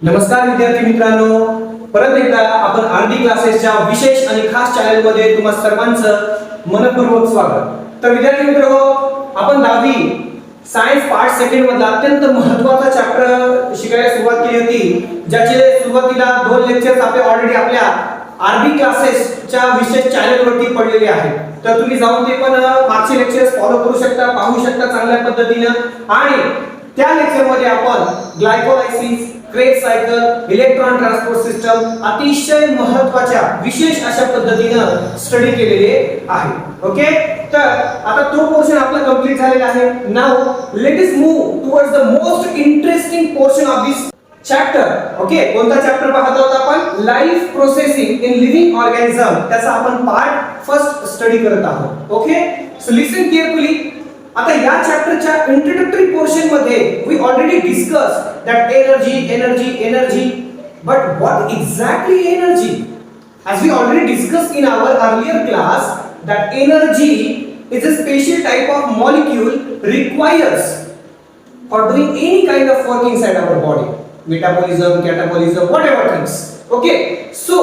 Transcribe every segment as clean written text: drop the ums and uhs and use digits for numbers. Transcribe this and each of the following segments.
नमस्कार विद्यार्थी मित्रांनो, परत एकदा आपण आरडी क्लासेसच्या विशेष आणि खास चॅनल मध्ये तुम्हा सर्वांचं मनपूर्वक स्वागत। तर विद्यार्थी मित्रांनो, आपण 10वी सायन्स पार्ट सेकंड मधला अत्यंत महत्त्वाचा चॅप्टर शिकायला सुरुवात केली होती, ज्याचे सुरुवातीला 2 लेक्चर्स आपले ऑलरेडी आपल्या आरडी क्लासेसच्या विशेष चॅनल वरती पडलेले आहेत। तर तुम्ही जाऊन ते पण मागचे लेक्चर्स फॉलो करू शकता, पाहू शकता चांगल्या पद्धतीने। आणि त्या लेक्चर मध्ये आपण glycolysis, Krebs cycle, electron transport system अतिशय महत्त्वाच्या विशेष अशा पद्धतीने स्टडी केलेले आहे। ओके, तर आता तो पोर्शन आपला कंप्लीट झालेला आहे। Now let us move towards the most interesting portion of this chapter. Okay, कोणता चॅप्टर पाहत आहोत आपण? Life processing in living organism, त्याचा आपण पार्ट फर्स्ट स्टडी करत आहोत। Okay, so listen carefully. आता या चॅप्टरच्या इंट्रोडक्टरी पोर्शन मध्ये we already discuss that energy, but what exactly energy? As we already discussed in our earlier class, that energy is a special type of molecule requires for doing any kind of work inside our body, metabolism, catabolism, whatever things. Okay, so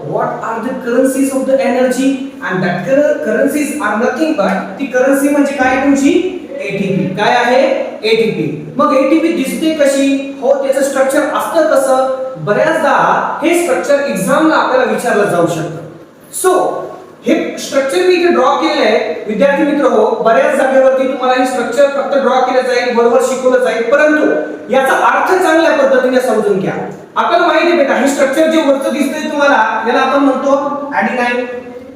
what are the currencies of the energy? And that currencies are nothing but the currency म्हणजे काय तुमची ATP. काय आहे? ATP. मग ATP दिसते कशी? हो, त्याचं स्ट्रक्चर असतं कसं? बऱ्याचदा हे स्ट्रक्चर एक्झामला आपल्याला विचारलं जाऊ शकतं। सो हे स्ट्रक्चर मी इथे ड्रॉ केलेलं आहे विद्यार्थी मित्र। हो, बऱ्याच जागेवरती तुम्हाला हे स्ट्रक्चर फक्त ड्रॉ केलं जाईल, बरोबर शिकवलं जाईल, परंतु याचा अर्थ चांगल्या पद्धतीने समजून घ्या। आपल्याला माहिती आहे बेटा, हे स्ट्रक्चर जे वरचं दिसतंय तुम्हाला, याला आपण म्हणतो ॲडिनाइन।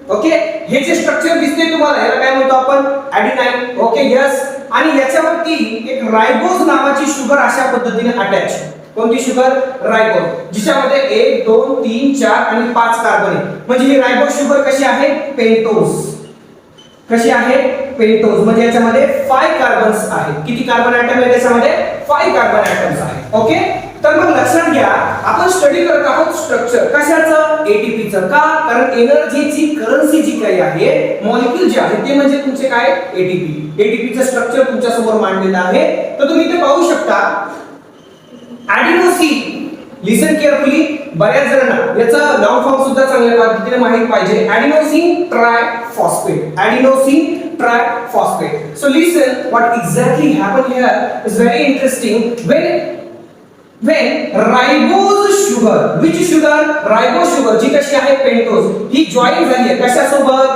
ओके, हे जे स्ट्रक्चर दिसते तुम्हाला, याला काय म्हणतो आपण? ॲडिनाइन। Okay, yes. आणि याच्यावरती एक रायबोज नावाची शुगर अशा पद्धतीने अटॅच। कोणती शुगर? रायबोज, जिच्यामध्ये 1 2 3 4 आणि 5 कार्बन आहे। म्हणजे ही रायबोज शुगर कशी आहे? पेंटोज। कशी आहे? पेंटोज। म्हणजे याच्यामध्ये 5 कार्बन्स आहेत। किती कार्बन ॲटम आहे त्याच्यामध्ये? 5 कार्बन ॲटम्स आहेत। ओके, तर मग लक्षात घ्या, आपण स्टडी करत आहोत स्ट्रक्चर कशाचं? एटीपीचं। का? कारण एनर्जीची करन्सी जी काही आहे, मॉलिक्यूल जे आहे ते म्हणजे तुमचे काय? एटीपी। एटीपीचं स्ट्रक्चर तुमच्या समोर मांडलेलं आहे। तर तुम्ही इथे पाहू शकता ॲडिनोसिन। लिसन केअरफुली, बऱ्याच जणांना याचा लॉंग फॉर्म सुद्धा चांगल्या पद्धतीने माहित पाहिजे। Adenosine triphosphate. Adenosine triphosphate. So listen what exactly happen here is very interesting. when ribose sugar, which sugar? ribose sugar जी कशी आहे? पेंटोज। ही जॉइन झाली आहे कशासोबत?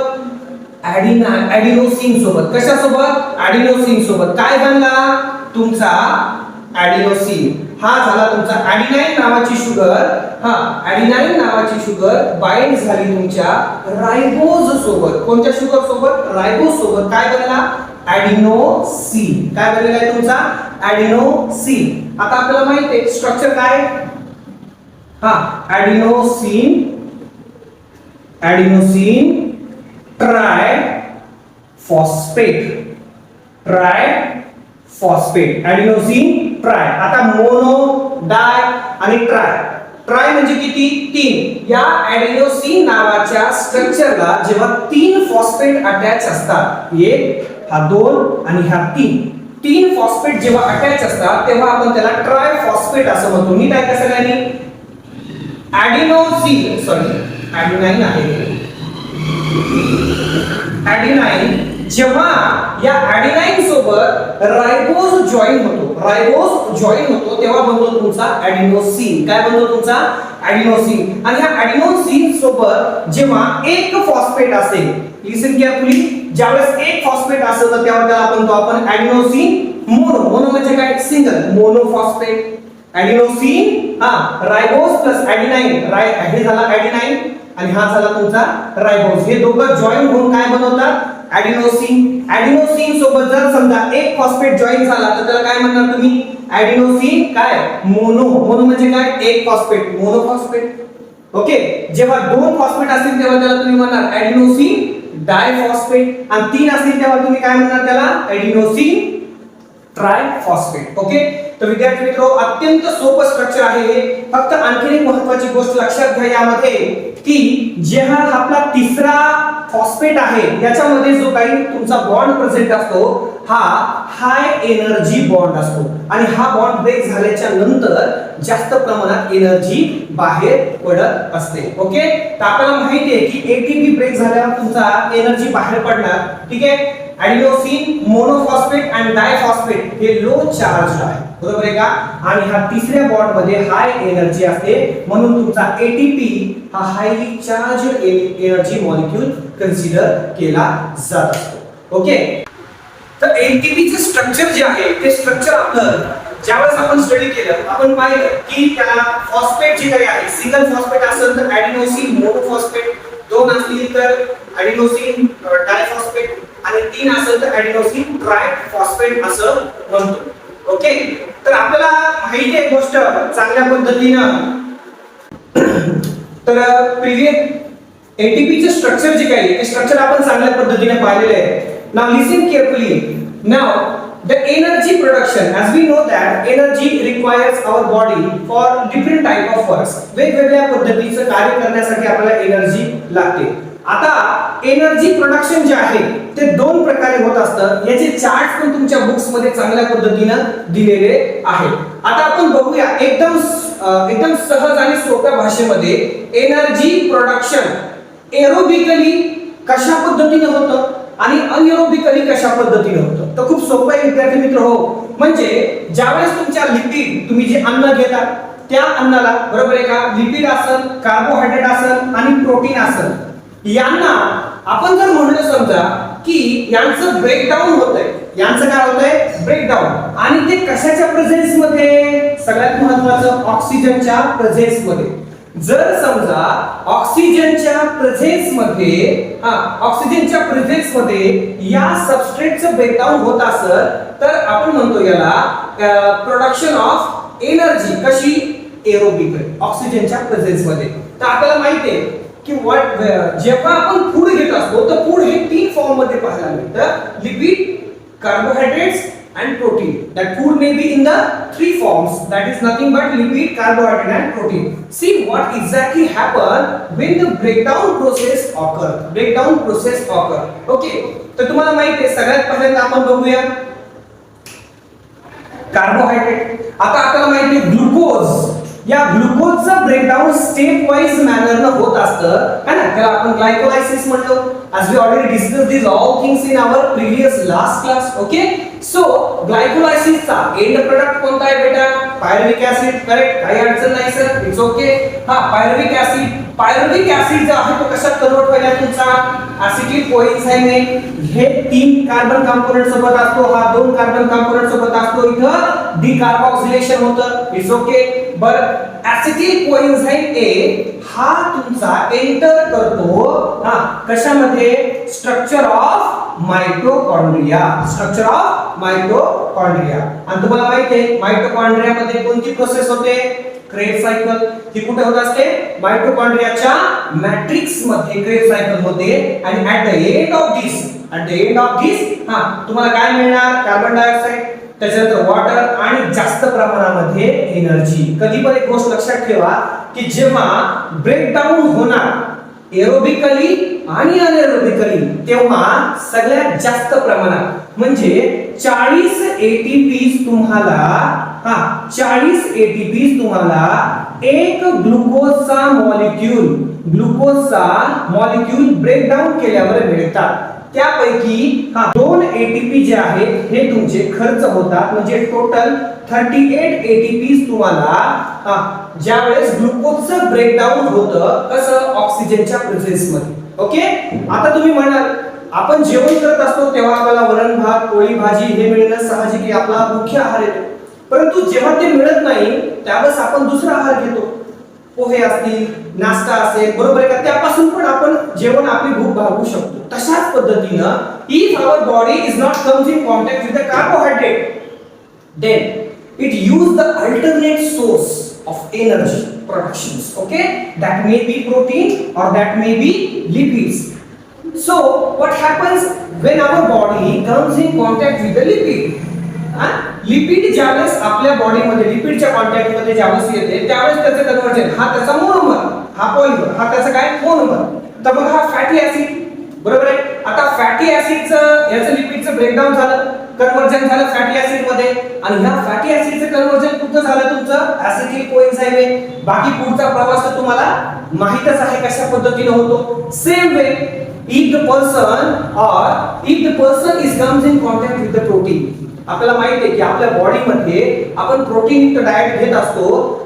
ॲडिनोसिन सोबत। कशासोबत? ॲडिनोसिन सोबत। काय बनला तुमचा? ॲडिनोसिन। हा झाला तुमचा ॲडिनाइन नावाची शुगर। हा, ॲडिनाइन नावाची शुगर बाइंड झाली तुमच्या रायबोज सोबत। कोणत्या शुगर सोबत? रायबोज सोबत। काय बनला? ॲडिनोसिन। काय बनलेला आहे तुमचा? ॲडिनोसिन। आता आपल्याला माहिती आहे स्ट्रक्चर काय? हा, ॲडिनोसिन ट्रायफॉस्फेट। ॲडिनोसिन ट्राय। आता मोनो, डाय आणि ट्राय म्हणजे किती? 3। या ॲडिनोसिन नावाच्या स्ट्रक्चरला जेव्हा 3 फॉस्फेट अटॅच असतात, एक, हा 2 आणि हा 3 फॉस्फेट जेव्हा अटॅच असतात तेव्हा आपण त्याला ट्रायफॉस्फेट असं म्हणतो। नीट आहे का सगळ्यांनी? ॲडिनोसिन, सॉरी ॲडिनाइन आहे। ॲडिनाइन जेव्हा या ॲडिनाइन सोबत रायबोज जॉइन होतो तेव्हा बनतो तुमचा ॲडिनोसिन। काय बनतो तुमचा? ॲडिनोसिन। आणि या ॲडिनोसिन सोबत जेव्हा एक फॉस्फेट असेल, लिसन केअरफुली, ज्यावेळेस एक फॉस्फेट असेल तर तेव्हा त्याला म्हणतो आपण ॲडिनोसिन मोनो। मोनो म्हणजे काय? Single, monophosphate. ॲडिनोसिन, हा, रायबोज प्लस ॲडिनाइन, हे झाला ॲडिनाइन आणि हा झाला तुमचा रायबोज। हे दोघं जॉइन होऊन काय बनवतात? ॲडिनोसिन। ॲडिनोसिन सोबत जर समजा एक फॉस्फेट जॉइन झाला तर त्याला काय म्हणणार तुम्ही? ॲडिनोसिन काय? मोनो। मोनो म्हणजे काय? एक फॉस्फेट, मोनोफॉस्फेट। ओके, जेव्हा 2 फॉस्फेट असतील तेव्हा त्याला तुम्ही म्हणणार ॲडिनोसिन डायफॉस्फेट, आणि 3 असतील तेव्हा तुम्ही काय म्हणणार त्याला? ॲडिनोसिन ट्रायफॉस्फेट। ओके, तर विद्यार्थी मित्रो, अत्यंत सोपं स्ट्रक्चर आहे हे। फक्त आणखी एक महत्त्वाची गोष्ट लक्षात घ्या यामध्ये, की जेव्हा आपला तिसरा फॉस्फेट आहे याच्यामध्ये जो काही तुमचा बॉन्ड प्रेझेंट असतो, हा हाय एनर्जी बॉन्ड असतो आणि हा बॉन्ड ब्रेक झाल्याच्या नंतर जास्त प्रमाणात एनर्जी बाहेर पडत असते. ओके, तर आपल्याला माहिती आहे की एटीपी ब्रेक झाल्यावर तुमचा एनर्जी बाहेर पडणार. ठीक आहे, ॲडिनोसिन मोनोफॉस्फेट आणि डायफॉस्फेट हे लो चार्ज आहे, बरोबर आहे का, आणि हा तिसऱ्या बॉन्ड मध्ये हाय एनर्जी असते म्हणून तुमचा एटीपी हा highly charge energy molecule consider केला जात असतो. ओके, तर एटीपीचे स्ट्रक्चर जे आहे ते स्ट्रक्चर आपलं ज्यावेळेस आपण स्टडी केलं आपण पाहिलं की त्याला फॉस्फेट जे काही आहे सिंगल फॉस्फेट असेल तर ॲडिनोसिन मोनोफॉस्फेट, दोन असतील तर ॲडिनोसिन डायफॉस्फेट आणि तीन असेल तर ॲडिनोसिन ट्रायफॉस्फेट असं म्हणतो. ओके, तर आपल्याला माहिती आहे गोष्ट चांगल्या पद्धतीनं तर प्रिव्हियस एटीपीचे स्ट्रक्चर जे काही ते स्ट्रक्चर आपण चांगल्या पद्धतीने पाहिलेले आहे. Now listen carefully. Now the energy production, as we know that energy requires our body for different type of works. वेगवेगळ्या पद्धतीचं कार्य करण्यासाठी आपल्याला एनर्जी लागते. आता एनर्जी प्रोडक्शन जे आहे ते दोन प्रकारे होत असतं. याचे चार्ट पण तुमच्या बुक्स मध्ये चांगल्या पद्धतीने दिलेले आहेत. आता आपण बघूया एकदम सहज आणि सोप्या भाषेमध्ये एनर्जी प्रोडक्शन एरोबिकली कशा पद्धतीने होतं आणि अनएरोबिकली कशा पद्धतीने होतं. तर खूप सोपं आहे विद्यार्थी मित्र हो. म्हणजे ज्यावेळेस तुमच्या लिपिड तुम्ही जे अन्न घेता त्या अन्नाला, बरोबर आहे का, लिपिड असेल, कार्बोहायड्रेट असेल आणि प्रोटीन असेल, यांना आपण जर म्हणलं समजा की यांचं ब्रेकडाऊन होतंय, यांचं काय होतंय ब्रेकडाऊन, आणि ते कशाच्या प्रेझेन्स मध्ये, सगळ्यात महत्त्वाचं ऑक्सिजनच्या प्रेझेन्स मध्ये. जर समजा ऑक्सिजनच्या प्रेझेन्स मध्ये या सबस्ट्रेटचं ब्रेकडाऊन होत असेल तर आपण म्हणतो याला प्रोडक्शन ऑफ एनर्जी. कशी? एरोबिकली, ऑक्सिजनच्या प्रेझेन्स मध्ये. तर आपल्याला माहिती आहे की जेव्हा आपण फूड घेत असतो तर फूड हे तीन फॉर्म मध्ये पाहायला मिळतं: lipid, carbohydrates and protein. That food may be in the three forms, that is nothing but lipid, carbohydrate and protein. See what exactly happen when the breakdown process occur. Okay, तर तुम्हाला माहिती आहे सगळ्यात पहिल्यांदा आपण बघूया कार्बोहायड्रेट. आता आपल्याला माहिती आहे ग्लुकोज, या ग्लुकोजचं ब्रेकडाऊन स्टेप वाइज मॅनरनं होत असतं है ना, त्याला आपण ग्लायकोलायसिस म्हणतो. as we already discussed these all things in our previous last class. okay, so glycolysis चा एंड प्रोडक्ट कोणता आहे बेटा? पायरुव्हिक ऍसिड. करेक्ट, काही अडचण नाही सर, इट्स ओके. हा, पायरुव्हिक ऍसिड जो आहे तो कशात कन्वर्ट व्हायला तुमचा ऍसिटिक कोएन्झाइम आहे. हे तीन कार्बन कंपोनेंट सोबत असतो, हा दोन कार्बन कंपोनेंट सोबत असतो, इथं डिकार्बोक्सिलेशन होतं, इट्स ओके. बरं, ऍसिटिक कोएन्झाइम ए हा तुमचा एंटर करतो हा कशामध्ये? Structure of mitochondria. आणि तुम्हाला माहिती आहे माइटोकॉन्ड्रिया मध्ये कोणती प्रोसेस होते? Crab cycle. ही कुठे होत असते? माइटोकॉन्ड्रियाच्या मॅट्रिक्स मध्ये क्रेब सायकल होते. आणि ऍट द एंड ऑफ दिस तुम्हाला काय मिळणार? कार्बन डायऑक्साइड, त्याच्यानंतर वॉटर आणि जास्त प्रमाणामध्ये एनर्जी. कधी पण एक गोष्ट लक्षात ठेवा की जेव्हा ब्रेकडाऊन होणार एरोबिकली आणि अनएरोबिकली तेव्हा सगळ्यात जास्त प्रमाणात म्हणजे 40 एटीपी तुम्हाला एक ग्लुकोजचा मॉलिक्यूल ब्रेकडाऊन केल्यावर मिळतात. त्यापैकी 2 एटीपी जे आहेत हे तुमचे खर्च होतात. म्हणजे टोटल 38 एटीपी तुम्हाला ज्यावेळेस ग्लुकोजचं ब्रेकडाऊन होतं कसं? ऑक्सिजनच्या प्रेझेन्स मध्ये. ओके, आता तुम्ही म्हणाल आपण जेवण करत असतो तेव्हा आपल्याला वरण भात, पोळी भाजी हे मिळणं साहजिक आहे, आपला मुख्य आहार येतो. परंतु जेव्हा ते मिळत नाही त्यावेळेस आपण दुसरा आहार घेतो, पोहे असतील, नाश्ता असेल, बरोबर आहे का, त्यापासून पण आपण जेवण आपली भूक भागवू शकतो. तशाच पद्धतीनं if our body is not comes in contact with the carbohydrate then it use the alternate source of energy productions. Okay, that may be protein or that may be lipids. So what happens when our body comes in contact with the lipid? Lipid ज्यावेळेस आपल्या body मध्ये लिपिडच्या contact मध्ये ज्यावेळेस येते त्यावेळेस त्याचं conversion, हा त्याचा मोनोमर, हा पॉलिमर, हा त्याचा काय मोनोमर. तर मग हा फॅटी ऍसिड, बरोबर आहे. आता फॅटी ऍसिडचं याचं लिपिडचं ब्रेकडाऊन झालं कन्वर्जन झालं फॅटी ऍसिड मध्ये आणि ह्या फॅटी ऍसिडचं कन्वर्जन कुठं झालं तुमचं ऍसिटिल कोएन्झाइम आहे. बाकी पुढचा प्रवास तर तुम्हाला माहितच आहे कशा पद्धतीने होतो. Same way if the person is comes in contact with the protein, आपल्याला माहिती आहे की आपल्या बॉडी मध्ये आपण प्रोटीन युक्त डाएट घेत असतो.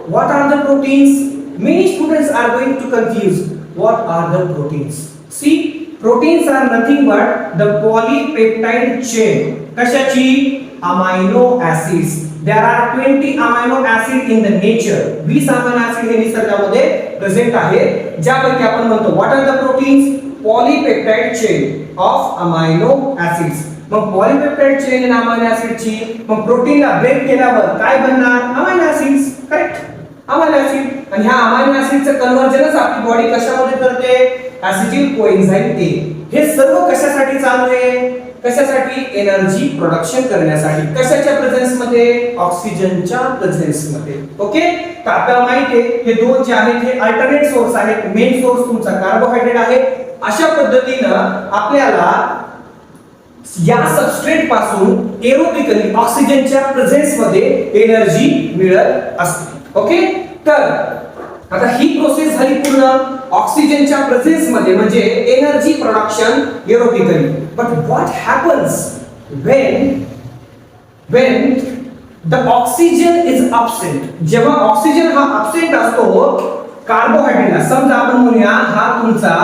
What are the proteins? Many students are going to confuse what are the proteins. See, proteins are nothing but the polypeptide chain. कशाची? Amino acids. There are 20 amino acid in the nature. 20 amino acid हे निसर्गामध्ये present आहे, ज्यापैकी आपण म्हणतो what are the proteins? Polypeptide chain of amino acids. मग polypeptide chain आणि amino एसिडची मग प्रोटीनला ब्रेक केल्यावर काय बनणार? Amino acids. Correct, amino acid. आणि ह्या अमाइनो एसिडचं कन्वर्जनच आपली बॉडी कशामध्ये करते? ऍसिटिल कोएन्झाइम ए. हे सर्व कशासाठी चालू आहे? कशासाठी? एनर्जी प्रोडक्शन करण्यासाठी. कशाच्या प्रेझेन्स मध्ये? ऑक्सिजनच्या प्रेझेन्स मध्ये. ओके, तर आपल्याला माहिती आहे हे दोन जे आहेत हे अल्टरनेट सोर्स आहेत. मेन सोर्स तुमचा कार्बोहायड्रेट आहे. अशा पद्धतीनं आपल्याला या सबस्ट्रेट पासून एरोबिकली ऑक्सिजनच्या प्रेझेन्स मध्ये एनर्जी मिळत असते. ओके, तर आता ही प्रोसेस झाली पूर्ण ऑक्सिजनच्या प्रेझेन्स मध्ये म्हणजे energy production aerobically. But what happens when the oxygen is absent? जेव्हा ऑक्सिजन हा absent असतो कार्बोहायड्रेटला, समजा आपण म्हणूया हा तुमचा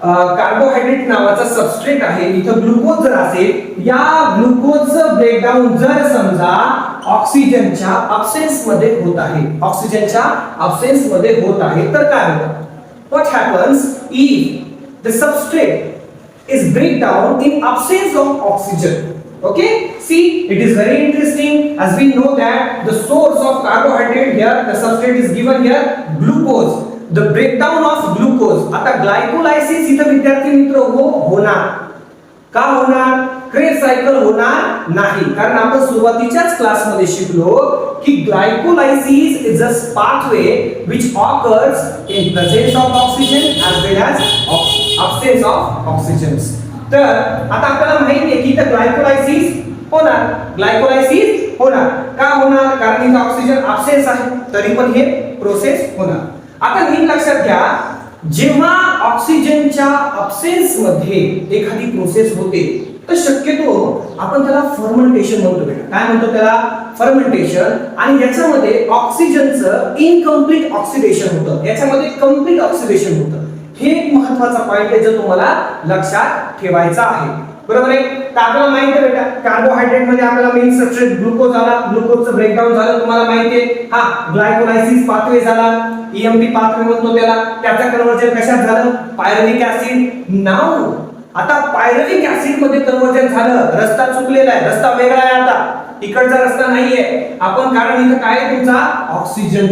कार्बोहायड्रेट नावाचा सबस्ट्रेट आहे, इथं ग्लुकोज जर असेल, या ग्लुकोजचं ब्रेकडाऊन जर समजा ऑक्सिजनच्या अब्सेन्स मध्ये होत आहे, ऑक्सिजनच्या अब्सेन्स मध्ये होत आहे, तर काय होतं? What happens if the substrate is break down in absence of oxygen? Okay, see, it is very interesting as we know that the source of carbohydrate here, the substrate is given here, glucose. The breakdown of glucose. आता glycolysis इथं विद्यार्थी मित्र होणार का? होणार? Crab cycle होणार नाही, कारण आपण सुरुवातीच्याच क्लासमध्ये शिकलो की glycolysis is a pathway which occurs in presence of oxygen as well as absence of oxygens. तर आता आपल्याला माहिती आहे की इथं ग्लायकोलायसिस होणार, ग्लायकोलायसिस होणार का होणार? कारण इथं ऑक्सिजन अब्सेन्स आहे, तरी पण हे प्रोसेस होणार. आता नीट लक्षात घ्या, जेव्हा ऑक्सिजनच्या अब्सेन्स मध्ये एखादी प्रोसेस होते तर शक्यतो आपण त्याला फर्मेंटेशन म्हणतो. काय म्हणतो त्याला? फर्मेंटेशन. आणि याच्यामध्ये ऑक्सिजनचं इनकम्प्लीट ऑक्सिडेशन होतं, याच्यामध्ये कंप्लीट ऑक्सिडेशन होतं. हे एक महत्त्वाचा पॉइंट आहे जो तुम्हाला लक्षात ठेवायचा आहे. बरोबर आहे? तर आपल्याला माहिती आहे बेटा, कार्बोहायड्रेट मध्ये आपल्याला मेन सबस्ट्रेट ग्लुकोज आला, ग्लुकोजचं ब्रेकडाऊन झालं, तुम्हाला माहिती आहे. हा ग्लायकोलायसिस पाथवे झाला, ईएमपी पाथवे म्हणतो त्याला. त्याचं कन्वर्जन कशात झालं? पायरुव्हिक ऍसिड. नाऊ आता पायरुव्हिक ऍसिड मध्ये कन्वर्जन झालं. रस्ता चुकलेला आहे, रस्ता वेगळा आहे, आता इकडचा रस्ता नाहीये आपण, कारण इथं काय तुमचा ऑक्सिजन